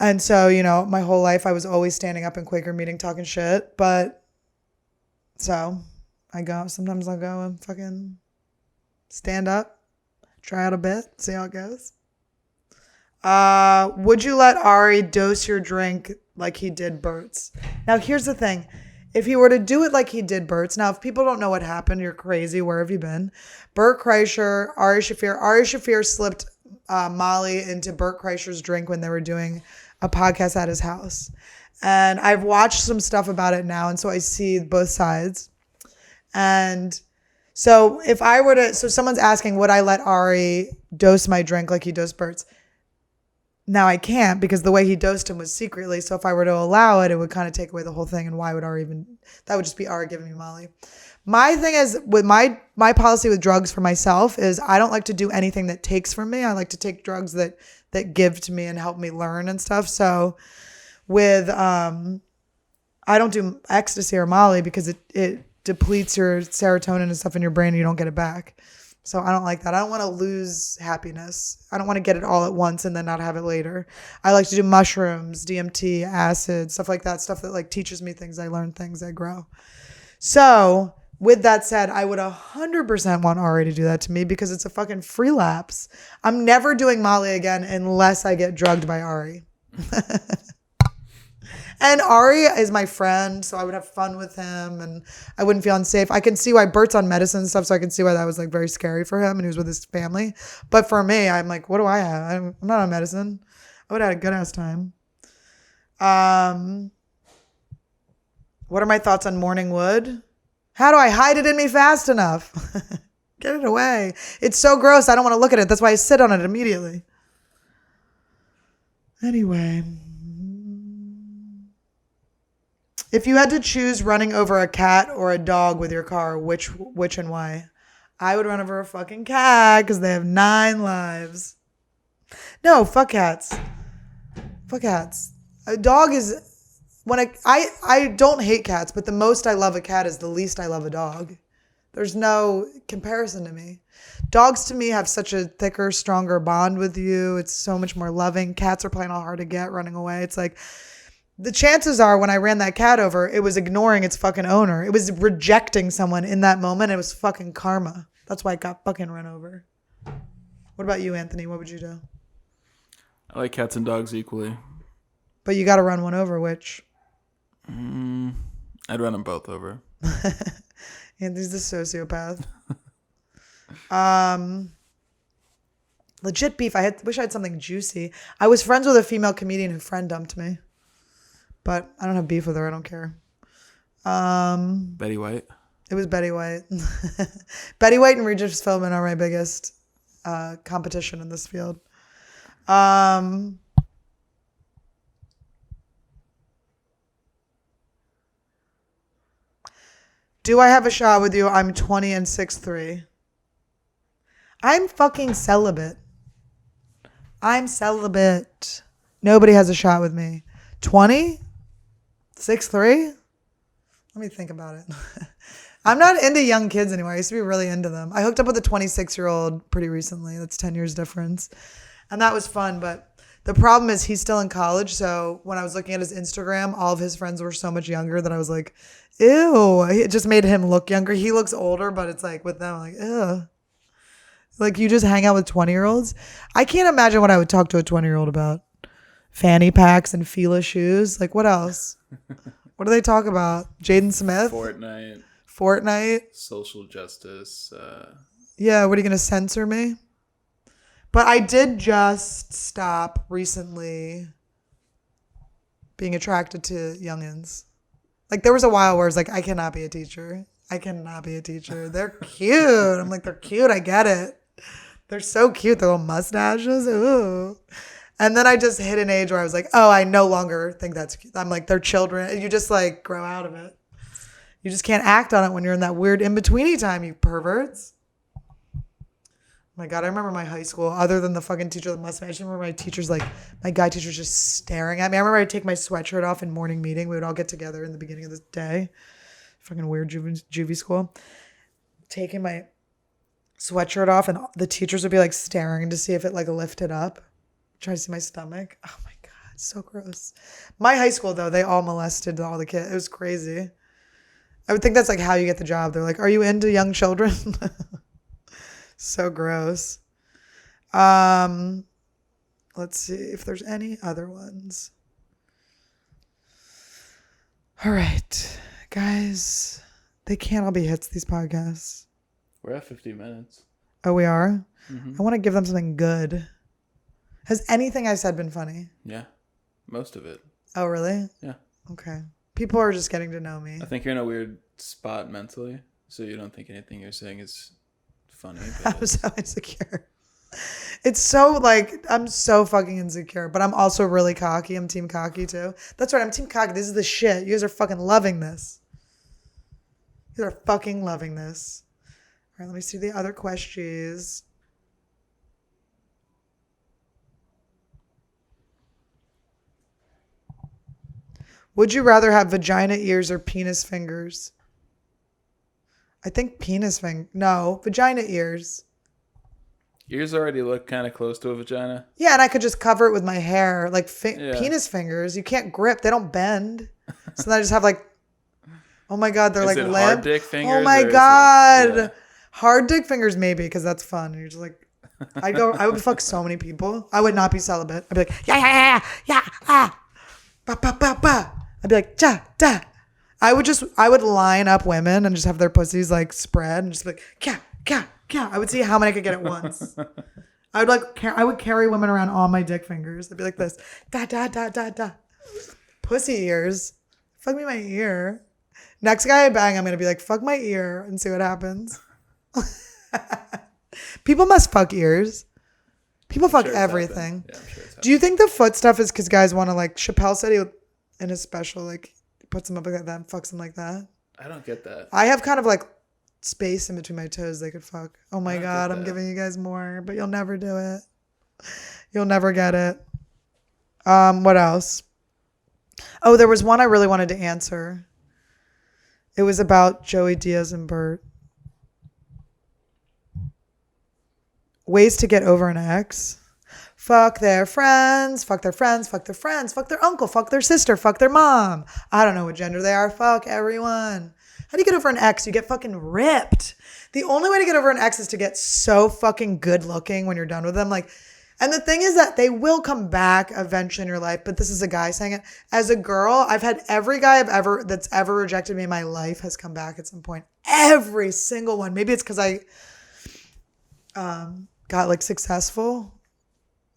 And so, you know, my whole life I was always standing up in Quaker meeting talking shit. But so I go. Sometimes I'll go and fucking stand up, try out a bit, see how it goes. Would you let Ari dose your drink like he did Bert's? Now, here's the thing. If he were to do it like he did Bert's, now, if people don't know what happened, you're crazy. Where have you been? Bert Kreischer, Ari Shaffir slipped Molly into Bert Kreischer's drink when they were doing a podcast at his house. And I've watched some stuff about it now, and so I see both sides. And so someone's asking, would I let Ari dose my drink like he dosed Bert's? Now I can't, because the way he dosed him was secretly. So if I were to allow it, it would kind of take away the whole thing. And why would Ari that would just be Ari giving me Molly. My thing is with my policy with drugs for myself is I don't like to do anything that takes from me. I like to take drugs that give to me and help me learn and stuff. So with, I don't do ecstasy or Molly because it depletes your serotonin and stuff in your brain and you don't get it back. So I don't like that. I don't want to lose happiness. I don't want to get it all at once and then not have it later. I like to do mushrooms, DMT, acid, stuff like that. Stuff that like teaches me things. I learn things. I grow. So With that said, I would 100% want Ari to do that to me because it's a fucking free lapse. I'm never doing Molly again unless I get drugged by Ari. And Ari is my friend, so I would have fun with him and I wouldn't feel unsafe. I can see why Bert's on medicine and stuff, so I can see why that was like very scary for him and he was with his family. But for me, I'm like, what do I have? I'm not on medicine. I would have had a good ass time. What are my thoughts on morning wood? How do I hide it in me fast enough? Get it away. It's so gross. I don't want to look at it. That's why I sit on it immediately. Anyway. If you had to choose running over a cat or a dog with your car, which and why? I would run over a fucking cat because they have 9 lives. No, fuck cats. Fuck cats. A dog is... When I don't hate cats, but the most I love a cat is the least I love a dog. There's no comparison to me. Dogs to me have such a thicker, stronger bond with you. It's so much more loving. Cats are playing all hard to get, running away. It's like... The chances are when I ran that cat over, it was ignoring its fucking owner. It was rejecting someone in that moment. It was fucking karma. That's why it got fucking run over. What about you, Anthony? What would you do? I like cats and dogs equally. But you got to run one over, which? I'd run them both over. Anthony's the sociopath. Legit beef. Wish I had something juicy. I was friends with a female comedian who friend dumped me. But I don't have beef with her. I don't care. Betty White. It was Betty White. Betty White and Regis Philbin are my biggest competition in this field. Do I have a shot with you? I'm 20 and 6'3". I'm fucking celibate. I'm celibate. Nobody has a shot with me. 20? 6'3"? Let me think about it. I'm not into young kids anymore. I used to be really into them. I hooked up with a 26-year-old pretty recently. That's 10 years difference. And that was fun. But the problem is he's still in college. So when I was looking at his Instagram, all of his friends were so much younger that I was like, ew. It just made him look younger. He looks older, but it's like with them, I'm like, ew. Like you just hang out with 20-year-olds? I can't imagine what I would talk to a 20-year-old about. Fanny packs and Fila shoes. Like, what else? What do they talk about? Jaden Smith? Fortnite? Social justice. Yeah, what are you going to censor me? But I did just stop recently being attracted to youngins. Like, there was a while where I was like, I cannot be a teacher. I cannot be a teacher. They're cute. I'm like, they're cute. I get it. They're so cute. Their little mustaches. Ooh. And then I just hit an age where I was like, oh, I no longer think that's cute. I'm like, they're children. You just like grow out of it. You just can't act on it when you're in that weird in-betweeny time, you perverts. Oh my God, I remember my high school, other than the fucking teacher with the mustache, I just remember my teachers, like, my guy teachers just staring at me. I remember I'd take my sweatshirt off in morning meeting. We would all get together in the beginning of the day. Fucking weird juvie school. Taking my sweatshirt off, and the teachers would be like staring to see if it like lifted up. Trying to see my stomach. Oh my God, so gross. My high school, though, they all molested all the kids. It was crazy. I would think that's like how you get the job. They're like, are you into young children? So gross. Let's see if there's any other ones. All right, guys. They can't all be hits, these podcasts. We're at 50 minutes. Oh, we are? Mm-hmm. I want to give them something good. Has anything I said been funny? Yeah, most of it. Oh, really? Yeah. Okay. People are just getting to know me. I think you're in a weird spot mentally, so you don't think anything you're saying is funny. I'm so insecure. It's so like, I'm so fucking insecure, but I'm also really cocky. I'm team cocky too. That's right. I'm team cocky. This is the shit. You guys are fucking loving this. You guys are fucking loving this. All right, let me see the other questions. Would you rather have vagina ears or penis fingers? I think vagina ears. Ears already look kind of close to a vagina. Yeah, and I could just cover it with my hair. Like penis fingers, you can't grip. They don't bend. So then I just have like Oh my God, they're Is like it limp. hard dick fingers? Oh my or is it- God. yeah. Hard dick fingers maybe, because that's fun. You're just like, I would fuck so many people. I would not be celibate. I'd be like, yeah, yeah, yeah, yeah, ah, ba, ba, ba, ba. I'd be like, ja, da. I would line up women and just have their pussies like spread and just be like, kya, kya, kya. I would see how many I could get at once. I would carry women around on my dick fingers. I'd be like this, da, da, da, da, da. Pussy ears. Fuck me my ear. Next guy I bang, I'm going to be like, fuck my ear and see what happens. People must fuck ears. People fuck Sure it's everything. happened. Yeah, I'm sure it's Do you think the foot stuff is because guys want to like, Chappelle said he in his special, like, puts them up like that and fucks them like that? I don't get that. I have kind of like space in between my toes they could fuck. Oh my I don't God, get I'm that. giving you guys more, but you'll never do it. You'll never get it. What else? Oh, there was one I really wanted to answer. It was about Joey Diaz and Bert. Ways to get over an ex. Fuck their friends, fuck their friends, fuck their friends, fuck their uncle, fuck their sister, fuck their mom. I don't know what gender they are. Fuck everyone. How do you get over an ex? You get fucking ripped. The only way to get over an ex is to get so fucking good looking when you're done with them. Like, and the thing is that they will come back eventually in your life, but this is a guy saying it. As a girl, I've had every guy that's ever rejected me in my life has come back at some point. Every single one. Maybe it's because I got like successful.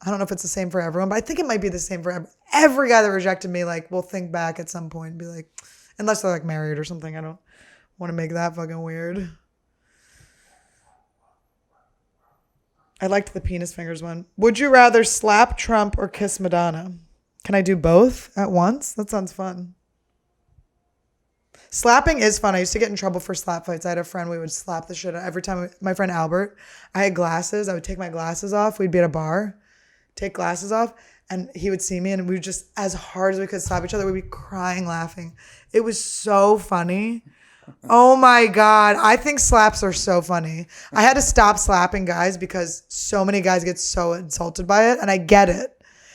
I don't know if it's the same for everyone, but I think it might be the same for every guy that rejected me. Like, will think back at some point and be like, unless they're like married or something. I don't want to make that fucking weird. I liked the penis fingers one. Would you rather slap Trump or kiss Madonna? Can I do both at once? That sounds fun. Slapping is fun. I used to get in trouble for slap fights. I had a friend, we would slap the shit out. Every time, my friend Albert, I had glasses. I would take my glasses off. We'd be at a bar, take glasses off, and he would see me and we would just, as hard as we could slap each other, we'd be crying, laughing. It was so funny. Oh my God. I think slaps are so funny. I had to stop slapping guys because so many guys get so insulted by it. And I get it.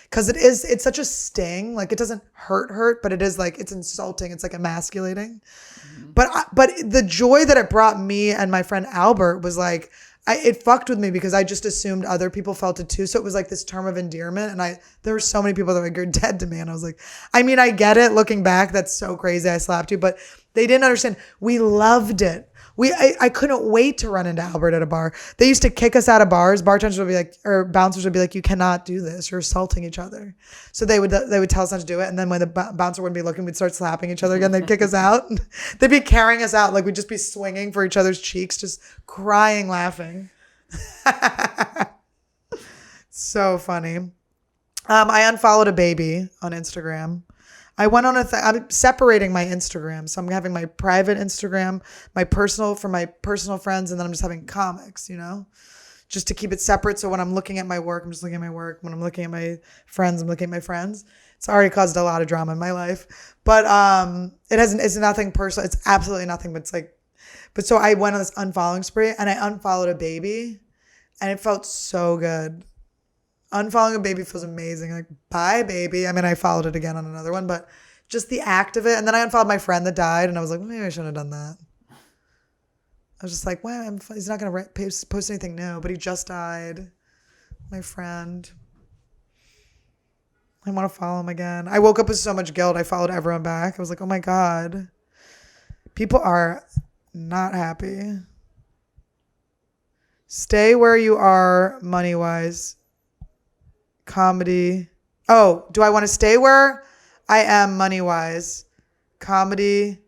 Because it's such a sting. Like, it doesn't hurt, but it is like, it's insulting. It's like emasculating. Mm-hmm. But the joy that it brought me and my friend Albert was like, it fucked with me because I just assumed other people felt it too. So it was like this term of endearment. And there were so many people that were like, you're dead to me. And I was like, I mean, I get it looking back. That's so crazy. I slapped you, but they didn't understand. We loved it. I couldn't wait to run into Albert at a bar. They used to kick us out of bars. Bartenders would be like, or bouncers would be like, you cannot do this. You're assaulting each other. So they would tell us not to do it. And then when the bouncer wouldn't be looking, we'd start slapping each other again. They'd kick us out. They'd be carrying us out. Like, we'd just be swinging for each other's cheeks, just crying, laughing. So funny. I unfollowed a baby on Instagram. I went on I'm separating my Instagram. So I'm having my private Instagram, for my personal friends, and then I'm just having comics, just to keep it separate. So when I'm looking at my work, I'm just looking at my work. When I'm looking at my friends, I'm looking at my friends. It's already caused a lot of drama in my life, but it's nothing personal. It's absolutely nothing, but so I went on this unfollowing spree and I unfollowed a baby and it felt so good. Unfollowing a baby feels amazing. Like, bye, baby. I mean, I followed it again on another one, but just the act of it. And then I unfollowed my friend that died, and I was like, well, maybe I shouldn't have done that. I was just like, well, he's not going to post anything new, but he just died. My friend. I want to follow him again. I woke up with so much guilt. I followed everyone back. I was like, oh my God. People are not happy. Stay where you are money-wise. Comedy. Oh, do I want to stay where I am money-wise? Comedy,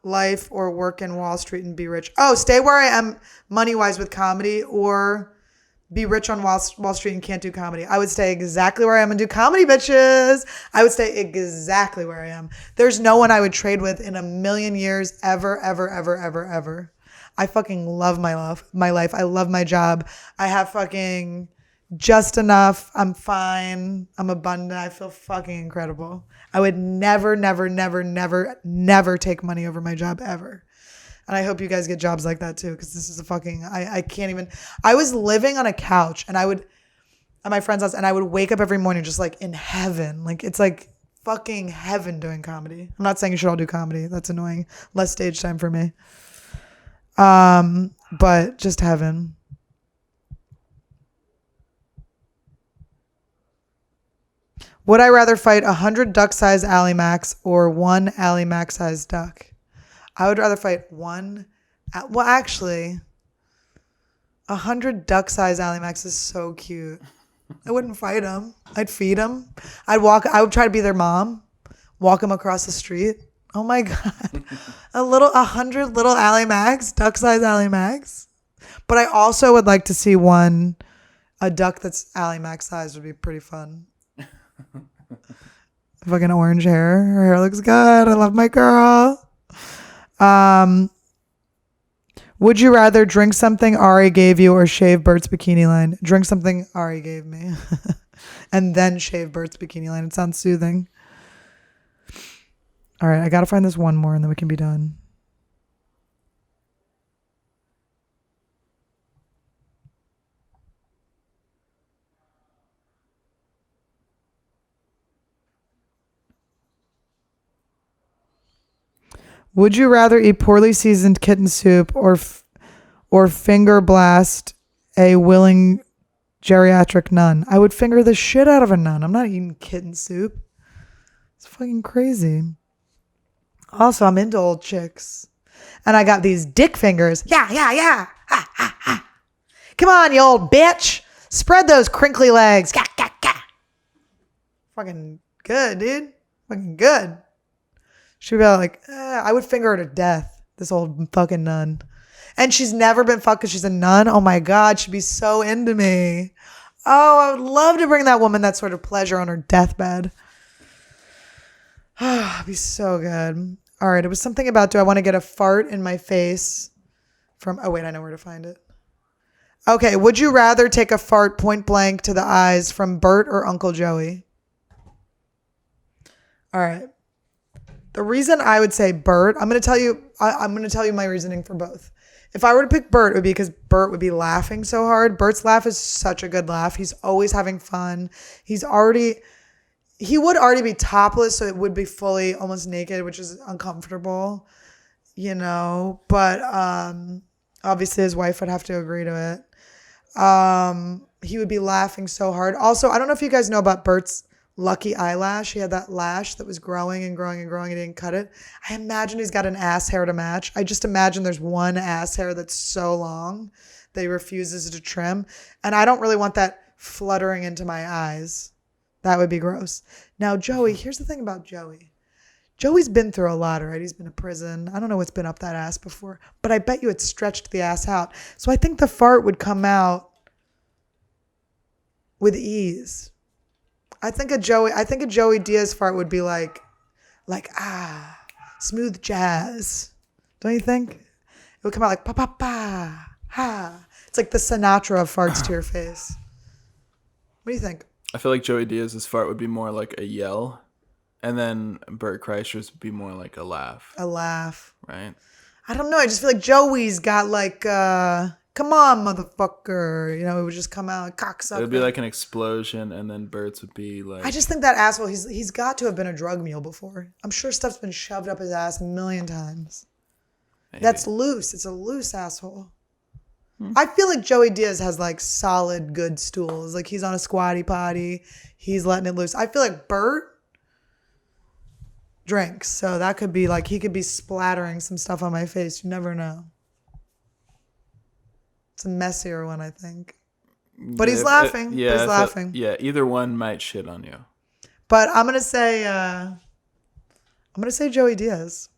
life, or work in Wall Street and be rich? Oh, stay where I am money-wise with comedy, or be rich on Wall Street and can't do comedy. I would stay exactly where I am and do comedy, bitches. I would stay exactly where I am. There's no one I would trade with in a million years, ever, ever, ever, ever, ever. I fucking love my life. I love my job. I have fucking just enough. I'm fine. I'm abundant. I feel fucking incredible. I would never, never, never, never, never take money over my job ever. And I hope you guys get jobs like that too, because this is I can't even. I was living on a couch and at my friend's house, and I would wake up every morning just like in heaven. Like, it's like fucking heaven doing comedy. I'm not saying you should all do comedy. That's annoying. Less stage time for me. But just heaven. Would I rather fight 100 duck-sized Ally Max or one Ally Max-sized duck? I would rather fight one. Well, actually, 100 duck-sized Ally Max is so cute. I wouldn't fight them. I'd feed them. I would try to be their mom. Walk them across the street. Oh my God. 100 little Ally Max, duck-sized Ally Max. But I also would like to see a duck that's Ally Max size would be pretty fun. Fucking orange hair. Her hair looks good. I love my girl. Would you rather drink something Ari gave you or shave Bert's bikini line? Drink something Ari gave me. And then shave Bert's bikini line. It sounds soothing. All right, I got to find this one more and then we can be done. Would you rather eat poorly seasoned kitten soup or finger blast a willing geriatric nun? I would finger the shit out of a nun. I'm not eating kitten soup. It's fucking crazy. Also, I'm into old chicks. And I got these dick fingers. Yeah. Ha, ha, ha. Come on, you old bitch. Spread those crinkly legs. Gah, gah, gah. Fucking good, dude. Fucking good. She'd be like, I would finger her to death, this old fucking nun. And she's never been fucked because she's a nun. Oh my God, she'd be so into me. Oh, I would love to bring that woman that sort of pleasure on her deathbed. Oh, it'd be so good. All right, it was something about, do I want to get a fart in my face from, oh wait, I know where to find it. Okay, would you rather take a fart point blank to the eyes from Bert or Uncle Joey? All right. The reason I would say Bert, I'm going to tell you my reasoning for both. If I were to pick Bert, it would be because Bert would be laughing so hard. Bert's laugh is such a good laugh. He's always having fun. He would already be topless, so it would be fully almost naked, which is uncomfortable, but obviously his wife would have to agree to it. He would be laughing so hard. Also, I don't know if you guys know about Bert's lucky eyelash. He had that lash that was growing and growing and growing. He didn't cut it. I imagine he's got an ass hair to match. I just imagine there's one ass hair that's so long that he refuses to trim. And I don't really want that fluttering into my eyes. That would be gross. Now, Joey, here's the thing about Joey. Joey's been through a lot, right? He's been in prison. I don't know what's been up that ass before, but I bet you it stretched the ass out. So I think the fart would come out with ease. I think a Joey Diaz fart would be like smooth jazz. Don't you think? It would come out like pa pa pa ha. It's like the Sinatra of farts to your face. What do you think? I feel like Joey Diaz's fart would be more like a yell, and then Bert Kreischer's would be more like a laugh. A laugh. Right? I don't know. I just feel like Joey's got like come on, motherfucker. It would just come out like cocksucker. It would be like an explosion, and then Bert's would be like... I just think that asshole, he's got to have been a drug mule before. I'm sure stuff's been shoved up his ass a million times. Maybe. That's loose. It's a loose asshole. I feel like Joey Diaz has like solid good stools. Like he's on a squatty potty. He's letting it loose. I feel like Bert drinks. So that could be like, he could be splattering some stuff on my face. You never know. It's a messier one, I think. But he's laughing. He's laughing. Either one might shit on you. But I'm gonna say Joey Diaz.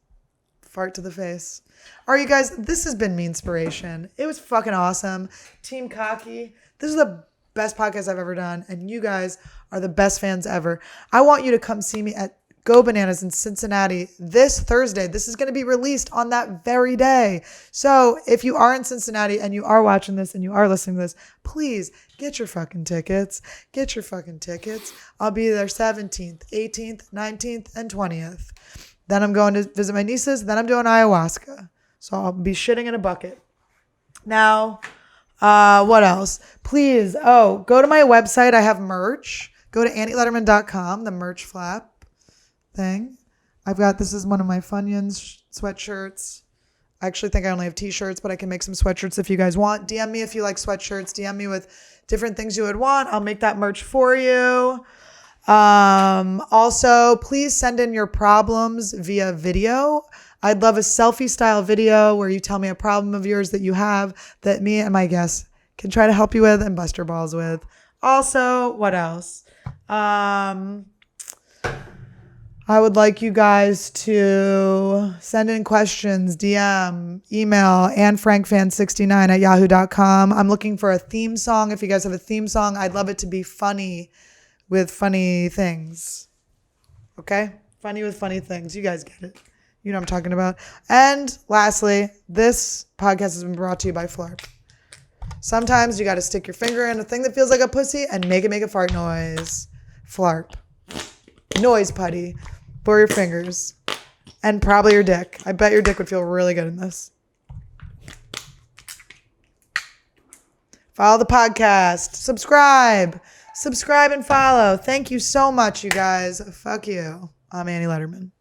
Fart to the face. All right, you guys, this has been Meanspiration. It was fucking awesome. Team Cocky. This is the best podcast I've ever done, and you guys are the best fans ever. I want you to come see me at Go Bananas in Cincinnati this Thursday. This is going to be released on that very day. So if you are in Cincinnati and you are watching this and you are listening to this, please get your fucking tickets. Get your fucking tickets. I'll be there 17th, 18th, 19th, and 20th. Then I'm going to visit my nieces. Then I'm doing ayahuasca. So I'll be shitting in a bucket. Now, what else? Please, go to my website. I have merch. Go to AnnieLetterman.com, the merch flap. thing. This is one of my Funyuns sweatshirts. I actually think I only have t-shirts, but I can make some sweatshirts if you guys want. DM me if you like sweatshirts. DM me with different things you would want. I'll make that merch for you. Also, please send in your problems via video. I'd love a selfie style video where you tell me a problem of yours that you have that me and my guests can try to help you with and bust your balls with. Also, what else? I would like you guys to send in questions, DM, email, AnneFrankFan69@yahoo.com. I'm looking for a theme song. If you guys have a theme song, I'd love it to be funny with funny things. Okay? Funny with funny things. You guys get it. You know what I'm talking about. And lastly, this podcast has been brought to you by Flarp. Sometimes you got to stick your finger in a thing that feels like a pussy and make a fart noise. Flarp. Noise putty for your fingers and probably your dick. I bet your dick would feel really good in this. Follow the podcast. Subscribe and follow. Thank you so much, you guys. Fuck you. I'm Annie Letterman.